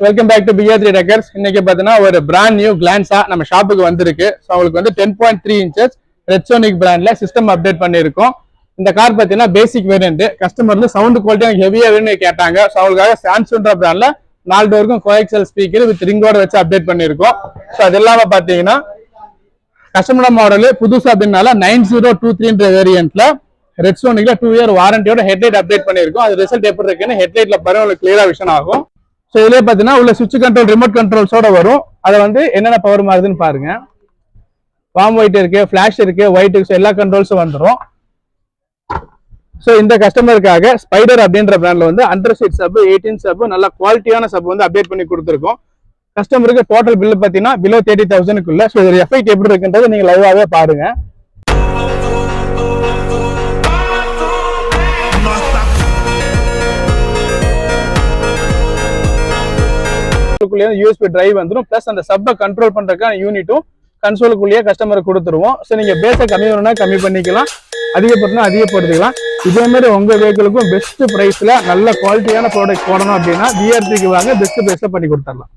Welcome back to BR3 Deckers. இன்னைக்கு பார்த்தீங்கன்னா ஒரு பிராண்ட் நியூ கிளான்ஸா நம்ம ஷாப்புக்கு வந்திருக்கு. ஸோ அவங்களுக்கு வந்து 10.3 இன்ச்சஸ் ரெட்சோனிக் பிராண்ட்ல சிஸ்டம் அப்டேட் பண்ணியிருக்கோம். இந்த கார் பார்த்தீங்கன்னா பேசிக் வேரியன்ட். கஸ்டமர் வந்து சவுண்ட் குவாலிட்டி எனக்கு ஹெவியா வேணும்னு கேட்டாங்க. ஸோ அவங்களுக்காக சாம்சங் பிராண்ட்ல 4 டோருக்கும் கோஎக்சல் ஸ்பீக்கர் வித் ரிங்கோட வச்சு அப்டேட் பண்ணியிருக்கோம். ஸோ அது இல்லாம பார்த்தீங்கன்னா கஸ்டமர் மாடல் புதுசு அப்படின்னால 9023 வேரியன்ட்ல ரெட்சோனிக்ல 2 இயர் வாரண்டியோட ஹெட்லைட் அப்டேட் பண்ணியிருக்கோம். அது ரிசல்ட் எப்படி இருக்குன்னு ஹெட்லைட்ல பாருங்க உங்களுக்கு கிளியரா விஷன் ஆகும். ஸோ இதுலேயே பார்த்தீங்கன்னா உள்ள சுவிட்ச் கண்ட்ரோல் ரிமோட் கண்ட்ரோல்ஸோட வரும். அதை வந்து என்னென்ன பவர் மாறுதுன்னு பாருங்க. வார்ம் ஒயிட் இருக்கு, ஃபிளாஷ் இருக்கு, ஒயிட் இருக்கு, எல்லா கண்ட்ரோல்ஸும் வந்துடும். ஸோ இந்த கஸ்டமருக்காக ஸ்பைடர் அப்படின்ற பிராண்ட்ல வந்து அண்டர் சீட் சப் 18 சப் நல்ல குவாலிட்டியான சப் வந்து அப்டேட் பண்ணி கொடுத்துருக்கோம். கஸ்டமருக்கு டோட்டல் பில் பார்த்தீங்கன்னா பிலோ 30,000க்குள்ள. ஸோ இது எஃபெக்ட் எப்படி இருக்குன்றது நீங்க லைவாவே பாருங்க. USB டிரைவ் வந்துடும். பிளஸ் அந்த சப்பை கண்ட்ரோல் பண்றதுக்கான யூனிட்டும் கன்சோலுக்குள்ளேயே கஸ்டமருக்கு கொடுத்துருவோம். ஸோ நீங்க பேஸை கம்மி பண்ணா கம்மி பண்ணிக்கலாம், அதிகப்படுத்தினா அதிகப்படுத்திக்கலாம். இதே மாதிரி உங்க வெஹிக்கிளுக்கும் பெஸ்ட் பிரைஸ்ல நல்ல குவாலிட்டியான ப்ராடக்ட் போடணும் அப்படின்னா BR3க்கு வாங்க, பெஸ்ட் பிரைஸ்ல பண்ணி கொடுத்துடலாம்.